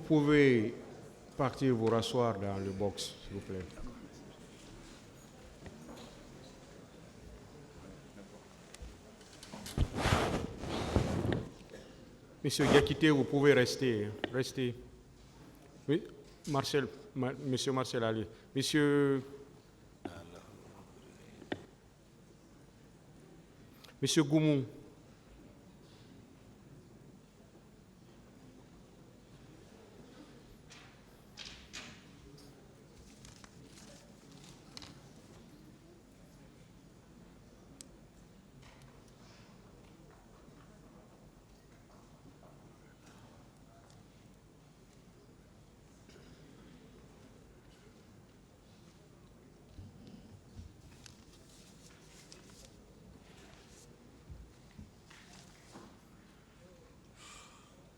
pouvez partir vous rasseoir dans le box, s'il vous plaît. Monsieur Diakité, vous pouvez rester. Restez. Oui, Marcel, Monsieur Marcel, allez. Monsieur Goumou.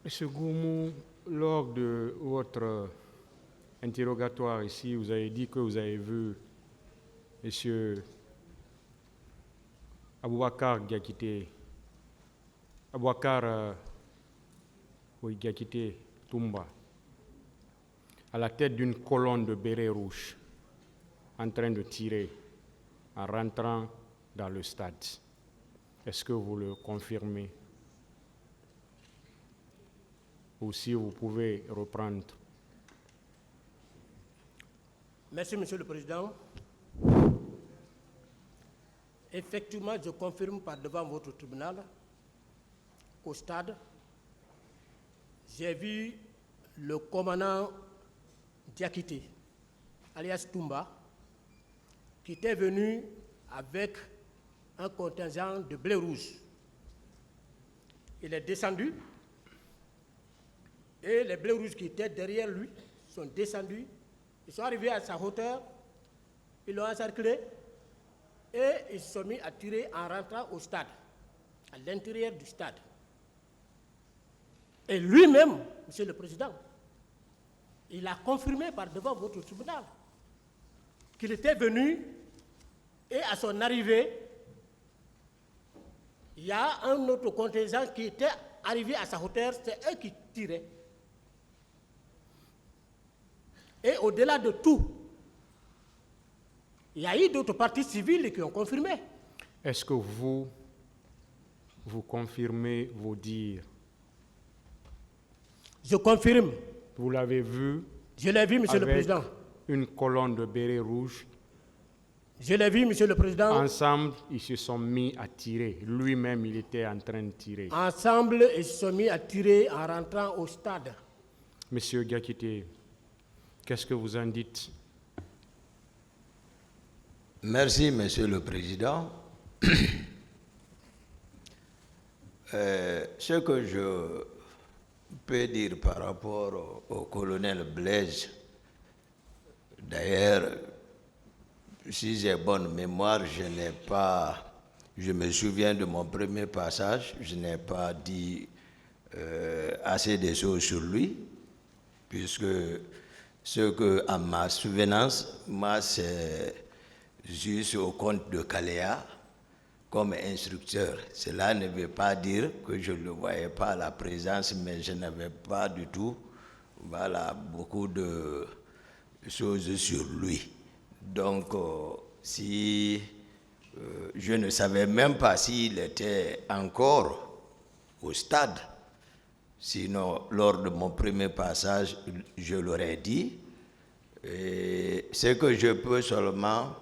Monsieur Goumou, lors de votre interrogatoire ici, vous avez dit que vous avez vu Monsieur Aboubakar Diakité, Diakité Toumba, à la tête d'une colonne de bérets rouges, en train de tirer, en rentrant dans le stade. Est-ce que vous le confirmez? Ou si vous pouvez reprendre. Merci, Monsieur le Président. Effectivement, je confirme par devant votre tribunal qu'au stade, j'ai vu le commandant Diakité, alias Toumba, qui était venu avec un contingent de blé rouge. Il est descendu et les blés rouges qui étaient derrière lui sont descendus. Ils sont arrivés à sa hauteur, ils l'ont encerclé et ils se sont mis à tirer en rentrant au stade, à l'intérieur du stade. Et lui-même, Monsieur le Président, il a confirmé par devant votre tribunal qu'il était venu et à son arrivée, il y a un autre contingent qui était arrivé à sa hauteur, c'est eux qui tiraient. Et au-delà de tout, il y a eu d'autres parties civiles qui ont confirmé. Est-ce que vous confirmez vos dires? Je confirme. Vous l'avez vu? Je l'ai vu, Monsieur le Président. Une colonne de bérets rouges. Je l'ai vu, Monsieur le Président. Ensemble, ils se sont mis à tirer. Lui-même, il était en train de tirer. Ensemble, ils se sont mis à tirer en rentrant au stade. Monsieur Diakité, qu'est-ce que vous en dites? Merci, Monsieur le Président. Ce que je peux dire par rapport au colonel Blaise, d'ailleurs, si j'ai bonne mémoire, je me souviens de mon premier passage, je n'ai pas dit assez de choses sur lui, puisque ce que, à ma souvenance, moi, c'est juste au compte de Caléa comme instructeur. Cela ne veut pas dire que je ne le voyais pas à la présence, mais je n'avais pas du tout, beaucoup de choses sur lui. Donc, je ne savais même pas s'il était encore au stade. Sinon, lors de mon premier passage, je l'aurais dit. Et ce que je peux seulement,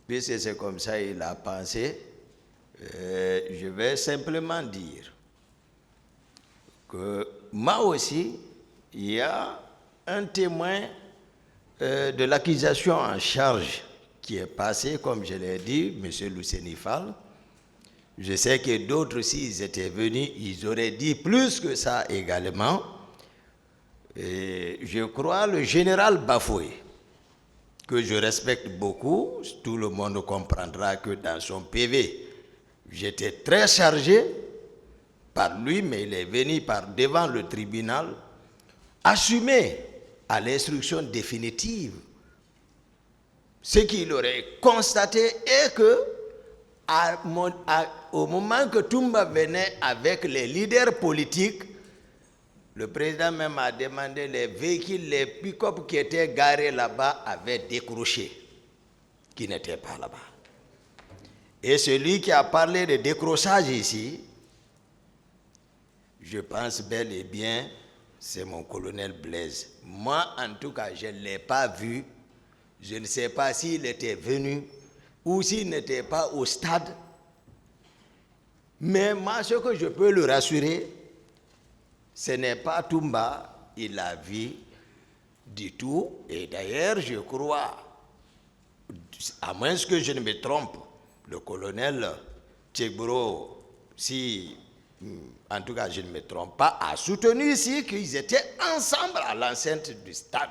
puisque c'est comme ça il a pensé, je vais simplement dire que moi aussi, il y a un témoin de l'accusation en charge qui est passé, comme je l'ai dit, M. Lucénifal. Je sais que d'autres, s'ils étaient venus, ils auraient dit plus que ça également. Et je crois le général Bafoué, que je respecte beaucoup, tout le monde comprendra que dans son PV, j'étais très chargé par lui, mais il est venu par devant le tribunal, assumer à l'instruction définitive ce qu'il aurait constaté est que au moment que Toumba venait avec les leaders politiques, Le président même a demandé les véhicules, les pick-up qui étaient garés là-bas avaient décroché, qui n'étaient pas là-bas. Et celui qui a parlé de décrochage ici, je pense bel et bien, c'est mon colonel Blaise. Moi, en tout cas, je ne l'ai pas vu. Je ne sais pas s'il était venu ou s'il n'était pas au stade. Mais moi, ce que je peux le rassurer, ce n'est pas Toumba, il l'a vu du tout. Et d'ailleurs, je crois, à moins que je ne me trompe, le colonel Tchegbro, si, en tout cas je ne me trompe pas, a soutenu ici qu'ils étaient ensemble à l'enceinte du stade.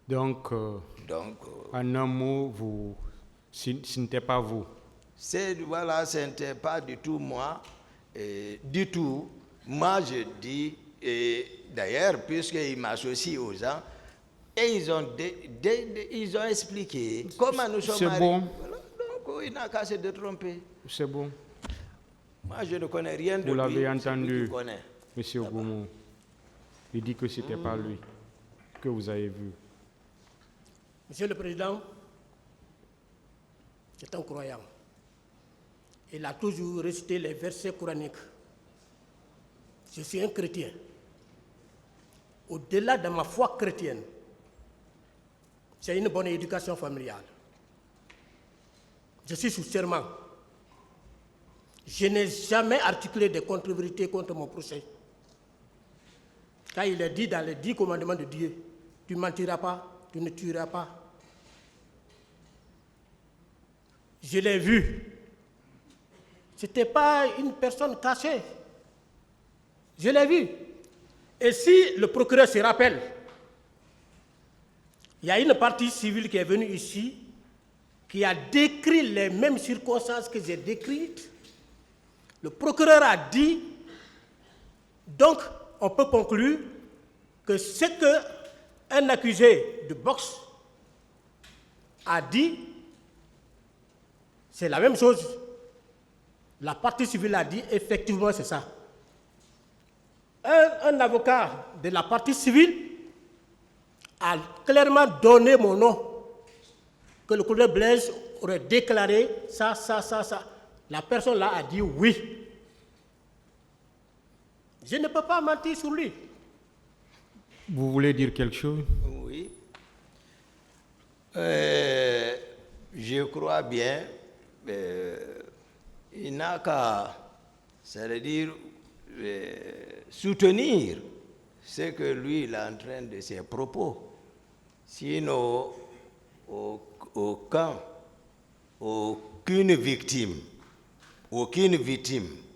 Donc, en un mot, ce n'était pas vous. Voilà, ce n'était pas du tout moi. Du tout. Moi, je dis, et d'ailleurs, puisqu'il m'associe aux gens, et ils ont expliqué comment nous sommes arrivés. Bon. Voilà, donc, il n'a qu'à se tromper. C'est bon. Moi, je ne connais rien de lui. Vous l'avez entendu, M. Goumou. Il dit que ce n'était pas lui que vous avez vu. Monsieur le Président, c'est un croyant. Il a toujours récité les versets coraniques. Je suis un chrétien. Au-delà de ma foi chrétienne, c'est une bonne éducation familiale. Je suis sous serment. Je n'ai jamais articulé de contre-vérité contre mon procès. Car il est dit dans les 10 commandements de Dieu, tu ne mentiras pas, tu ne tueras pas. Je l'ai vu. Ce n'était pas une personne cachée. Je l'ai vu. Et si le procureur se rappelle, il y a une partie civile qui est venue ici, qui a décrit les mêmes circonstances que j'ai décrites. Le procureur a dit, donc on peut conclure que ce qu'un accusé de boxe a dit, c'est la même chose. La partie civile a dit, effectivement, c'est ça. Un avocat de la partie civile a clairement donné mon nom, que le colonel Blaise aurait déclaré ça. La personne là a dit oui. Je ne peux pas mentir sur lui. Vous voulez dire quelque chose? Oui. Je crois bien, il n'a qu'à, c'est-à-dire, soutenir ce que lui il est en train de ses propos. Sinon, aucune victime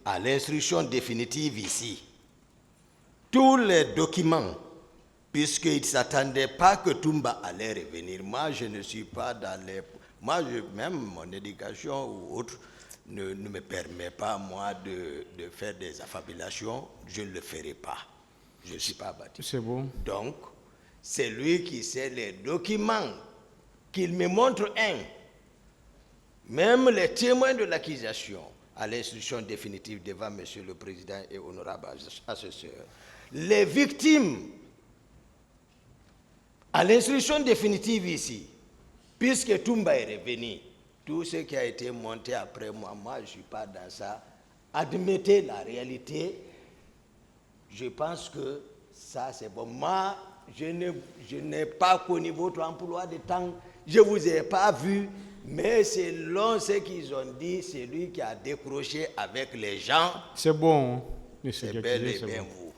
à l'instruction définitive ici. Tous les documents, puisqu'il ne s'attendait pas que Toumba allait revenir. Moi, je ne suis pas dans les... même mon éducation ou autre ne me permet pas, moi, de faire des affabulations. Je ne le ferai pas. Je ne suis pas battu. C'est bon. Donc, c'est lui qui sait les documents, qu'il me montre un. Même les témoins de l'accusation, à l'instruction définitive devant M. le Président et honorable assesseur, les victimes, à l'instruction définitive ici, puisque Toumba est revenu, tout ce qui a été monté après moi, je ne suis pas dans ça. Admettez la réalité. Je pense que ça, c'est bon. Moi, je n'ai pas connu votre emploi de temps. Je ne vous ai pas vu. Mais selon ce qu'ils ont dit, c'est lui qui a décroché avec les gens. C'est bon, monsieur. C'est bel et bien vous.